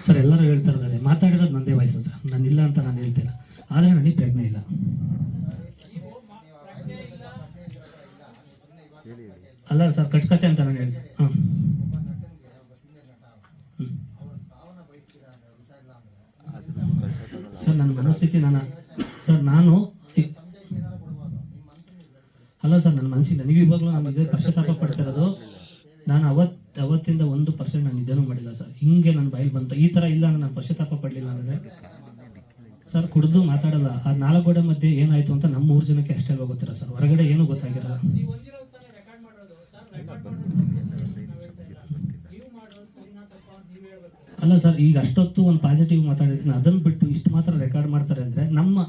Sir ಎಲ್ಲರೂ ಹೇಳ್ತಾ ಇದ್ದಾರೆ, ಮಾತಾಡಿರೋದು ನಂದೇ ವಯಸ್ಸು ಸರ್, ನಾನು ಇಲ್ಲ ಅಂತ ನಾನು ಹೇಳ್ತಿಲ್ಲ, ಆದರೆ ನನಗೆ ಪ್ರಜ್ಞೆ ಇಲ್ಲ. ಅಲ್ಲ ಸರ್, ಕಟ್ಕತೆ ಅಂತ ನಾನು ಹೇಳ್ತೀನಿ. ಹಾಂ ಸರ್, ನನ್ನ ಮನಸ್ಥಿತಿ ನಾನು ಅಲ್ಲ ಸರ್, ನನ್ನ ಮನಸ್ಸಿಗೆ ನನಗೆ ಇವಾಗಲೂ ನಾನು ಇದೇ ಪಶ್ಚಾತ್ತಾಪ ಪಡ್ತಿರೋದು. ನಾನು ಅವತ್ತಿಂದ 1% ನಾನು ಇದೇನೂ ಮಾಡಿಲ್ಲ ಸರ್. ಹಿಂಗೆ ನನ್ನ ಬಯಲು ಬಂತು ಈ ಥರ ಇಲ್ಲ, ನಾನು ಪಶ್ಚಾತ್ತಾಪ ಪಡಲಿಲ್ಲ ಅಂದರೆ ಸರ್ ಕುಡಿದು ಮಾತಾಡಲ್ಲ. ಆ 4 ಗೋಡೆ ಮಧ್ಯೆ ಏನಾಯಿತು ಅಂತ ನಮ್ಮ 3 ಜನಕ್ಕೆ ಅಷ್ಟೇ ಗೊತ್ತಿರ ಸರ್, ಹೊರಗಡೆ ಏನೂ ಗೊತ್ತಾಗಿರಲ್ಲ. ಅಲ್ಲ ಸರ್, ಈಗ ಅಷ್ಟೊತ್ತು ಒಂದು ಪಾಸಿಟಿವ್ ಮಾತಾಡಿರ್ತೀನಿ, ಅದನ್ನು ಬಿಟ್ಟು ಇಷ್ಟು ಮಾತ್ರ ರೆಕಾರ್ಡ್ ಮಾಡ್ತಾರೆ ಅಂದರೆ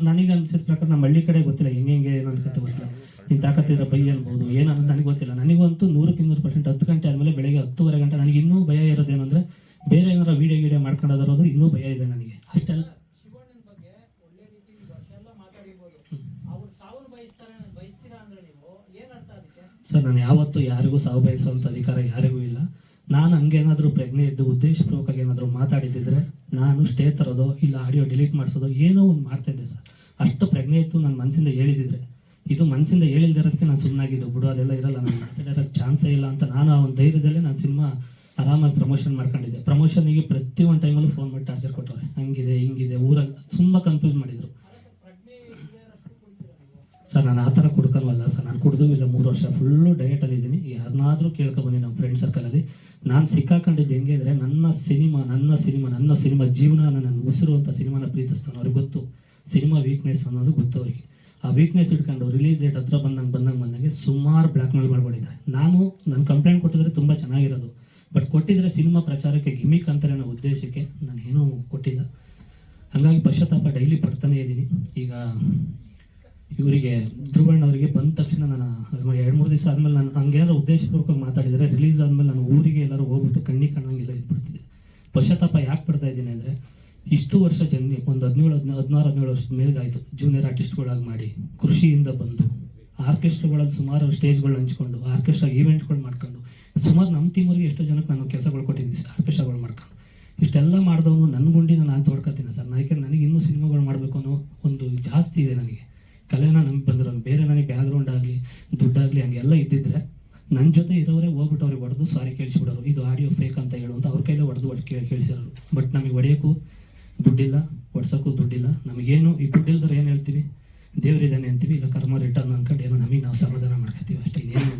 ನನಗೆ ಅನಿಸಿದ ಪ್ರಕಾರ ನಮ್ಮ ಹಳ್ಳಿ ಕಡೆ ಗೊತ್ತಿಲ್ಲ ಹೆಂಗೆ ಏನು ಅನ್ಸುತ್ತೆ ಗೊತ್ತಿಲ್ಲ. ನೀನು ತಾಕತ್ತಿರೋ ಬೈ ಅನ್ಬೋದು ಏನನ್ನೋದು ನನಗೆ ಗೊತ್ತಿಲ್ಲ. ನನಗಂತೂ 100% 10 ಗಂಟೆ ಆದಮೇಲೆ ಬೆಳಗ್ಗೆ 10:30 ಗಂಟೆ ನನಗೆ ಇನ್ನೂ ಭಯ ಇರೋದೇನೆಂದರೆ ಬೇರೆ ಏನಾರ ವೀಡಿಯೋ ಮಾಡ್ಕೊಂಡೋದ್ರೂ ಇನ್ನೂ ಭಯ ಇದೆ ನನಗೆ. ಅಷ್ಟೆಲ್ಲ ಸರ್, ನಾನು ಯಾವತ್ತೂ ಯಾರಿಗೂ ಸಾವು ಬಯಸುವಂಥ ಅಧಿಕಾರ ಯಾರಿಗೂ ಇಲ್ಲ. ನಾನು ಹಂಗೇನಾದರೂ ಪ್ರಜ್ಞೆ ಇದ್ದು ಉದ್ದೇಶಪೂರ್ವಕವಾಗಿ ಏನಾದರೂ ಮಾತಾಡಿದ್ದಿದ್ರೆ ನಾನು ಸ್ಟೇ ತರೋದೋ ಇಲ್ಲ ಆಡಿಯೋ ಡಿಲೀಟ್ ಮಾಡಿಸೋದೋ ಏನೋ ಒಂದು ಮಾಡ್ತಾಯಿದ್ದೆ ಸರ್. ಅಷ್ಟು ಪ್ರಜ್ಞೆ ಇತ್ತು ನನ್ನ ಮನಸ್ಸಿಂದ ಹೇಳಿದಿದ್ರೆ. ಇದು ಮನಸ್ಸಿಂದ ಹೇಳಿಲ್ದಿರೋದಕ್ಕೆ ನಾನು ಸುಮ್ಮನಾಗಿದ್ದು, ಬಿಡು ಅದೆಲ್ಲ ಇರಲ್ಲ, ನಾನು ಮಾತಾಡೋಕ್ಕೆ ಚಾನ್ಸೇ ಇಲ್ಲ ಅಂತ ನಾನು ಆ ಒಂದು ಧೈರ್ಯದಲ್ಲೇ ನಾನು ಸಿನಿಮಾ ಆರಾಮಾಗಿ ಪ್ರಮೋಷನ್ ಮಾಡ್ಕೊಂಡಿದ್ದೆ. ಪ್ರಮೋಷನಿಗೆ ಪ್ರತಿಯೊಂದು ಟೈಮಲ್ಲೂ ಫೋನ್ ಮಾಡಿ ಟಾರ್ಚರ್ ಕೊಟ್ಟವ್ರೆ, ಹಂಗಿದೆ ಹಿಂಗಿದೆ, ಊರಲ್ಲಿ ತುಂಬ ಕನ್ಫ್ಯೂಸ್ ಮಾಡಿದರು ಸರ್. ನಾನು ಆ ಥರ ಕುಡ್ಕೊಲ್ವಲ್ಲ ಸರ್, ನಾನು ಕುಡಿದು ಇಲ್ಲ, 3 ವರ್ಷ ಫುಲ್ಲು ಡಯಟಲ್ಲಿ ಇದ್ದೀನಿ. ಯಾರನ್ನಾದರೂ ಕೇಳ್ಕೊಬನ್ನಿ ನಮ್ಮ ಫ್ರೆಂಡ್ ಸರ್ಕಲಲ್ಲಿ. ನಾನು ಸಿಕ್ಕಾಕೊಂಡಿದ್ದು ಹೆಂಗೆ ಅಂದರೆ ನನ್ನ ಸಿನಿಮಾ ಜೀವನ, ನನ್ನ ಉಸಿರು ಅಂತ ಸಿನಿಮಾನ ಪ್ರೀತಿಸ್ತಾನೆ. ಅವ್ರಿಗೆ ಗೊತ್ತು ಸಿನಿಮಾ ವೀಕ್ನೆಸ್ ಅನ್ನೋದು ಗೊತ್ತು ಅವರಿಗೆ. ಆ ವೀಕ್ನೆಸ್ ಇಟ್ಕೊಂಡು ರಿಲೀಸ್ ಡೇಟ್ ಹತ್ರ ಬಂದಂಗೆ ಸುಮಾರು ಬ್ಲ್ಯಾಕ್ ಮೇಲ್ ಮಾಡ್ಕೊಂಡಿದ್ದಾರೆ. ನನ್ನ ಕಂಪ್ಲೇಂಟ್ ಕೊಟ್ಟಿದ್ರೆ ತುಂಬ ಚೆನ್ನಾಗಿರೋದು, ಬಟ್ ಕೊಟ್ಟಿದ್ರೆ ಸಿನಿಮಾ ಪ್ರಚಾರಕ್ಕೆ ಗಿಮಿಕ್ ಅಂತಾರೆ ಅನ್ನೋ ಉದ್ದೇಶಕ್ಕೆ ನಾನು ಏನೂ ಕೊಟ್ಟಿಲ್ಲ. ಹಾಗಾಗಿ ಪಶ್ಚಾತ್ತಾಪ ಡೈಲಿ ಪಡ್ತಾನೇ ಇದ್ದೀನಿ. ಈಗ ಇವರಿಗೆ ಧ್ರುವಣ್ಣವರಿಗೆ ಬಂದ ತಕ್ಷಣ ನಾನು 2-3 ದಿವಸ ಆದಮೇಲೆ ನಾನು ಹಂಗೇನಾದ್ರು ಉದ್ದೇಶಪೂರ್ವಕವಾಗಿ ಮಾತಾಡಿದರೆ ರಿಲೀಸ್ ಆದಮೇಲೆ ನಾನು ಊರಿಗೆ ಎಲ್ಲರೂ ಹೋಗ್ಬಿಟ್ಟು ಕಣ್ಣಿಗೆ ಕಾಣಂಗಿಲ್ಲ ಇದ್ಬಿಡ್ತಿದ್ದೆ. ಪಶ್ಚಾತ್ತಾಪ ಯಾಕೆ ಪಡ್ತಾ ಇದ್ದೀನಿ ಅಂದರೆ ಇಷ್ಟು ವರ್ಷ ಜರ್ನಿ, ಒಂದು 16-17 ವರ್ಷದ ಮೇಲೆ ಆಯಿತು ಜೂನಿಯರ್ ಆರ್ಟಿಸ್ಟ್ಗಳಾಗಿ ಮಾಡಿ, ಕೃಷಿಯಿಂದ ಬಂದು ಆರ್ಕೆಸ್ಟ್ರಾಗಳಲ್ಲಿ ಸುಮಾರು ಸ್ಟೇಜ್ಗಳು ಹಂಚ್ಕೊಂಡು ಆರ್ಕೆಸ್ಟ್ರಾ ಈವೆಂಟ್ಗಳು ಮಾಡ್ಕೊಂಡು ಸುಮಾರು ನಮ್ಮ ಟೀಮವ್ರಿಗೆ ಎಷ್ಟೋ ಜನಕ್ಕೆ ನಾನು ಕೆಲಸಗಳು ಕೊಟ್ಟಿದ್ದೀನಿ ಆರ್ಕೆಸ್ಟ್ರಾಗಳು ಮಾಡ್ಕೊಂಡು. ಇಷ್ಟೆಲ್ಲ ಮಾಡಿದವನು ನನ್ನ ಗುಂಡಿನ ನಾನು ತೋಡ್ಕೊತೀನಿ ಸರ್. ನನಗೆ ಇನ್ನೂ ಸಿನಿಮಾಗಳು ಮಾಡಬೇಕು ಅನ್ನೋ ಒಂದು ಜಾಸ್ತಿ ಇದೆ ನನಗೆ. ಕಲೆನ ನಮ್ಗೆ ಬಂದಿರೋದು ಬೇರೆ, ನನಗೆ ಬ್ಯಾಕ್ಗ್ರೌಂಡ್ ಆಗಲಿ ದುಡ್ಡಾಗಲಿ ಹಂಗೆಲ್ಲ ಇದ್ದಿದ್ರೆ ನನ್ನ ಜೊತೆ ಇರೋರೇ ಹೋಗ್ಬಿಟ್ಟು ಅವ್ರಿಗೆ ಹೊಡೆದು ಸಾರಿ ಕೇಳಿಸ್ಬಿಡೋರು, ಇದು ಆಡಿಯೋ ಫೇಕ್ ಅಂತ ಹೇಳುವಂತ ಅವ್ರ ಕೈಲೇ ಹೊಡೆದು ಕೇಳಿಸಿರೋರು. ಬಟ್ ನಮಗೆ ಹೊಡೆಯೋಕ್ಕೂ ದುಡ್ಡಿಲ್ಲ, ಹೊಡ್ಸೋಕ್ಕೂ ದುಡ್ಡಿಲ್ಲ. ನಮಗೇನು ಈ ದುಡ್ಡಿಲ್ದರೆ ಏನು ಹೇಳ್ತೀವಿ, ದೇವರಿದ್ದಾನೆ ಅಂತೀವಿ, ಇಲ್ಲ ಕರ್ಮ ರಿಟರ್ನ್ ಅಂದ್ಕೊಂಡು ಏನೋ ನಮಗೆ ನಾವು ಸಮಾಧಾನ ಮಾಡ್ಕೊತೀವಿ ಅಷ್ಟೇ, ಇನ್ನೇನು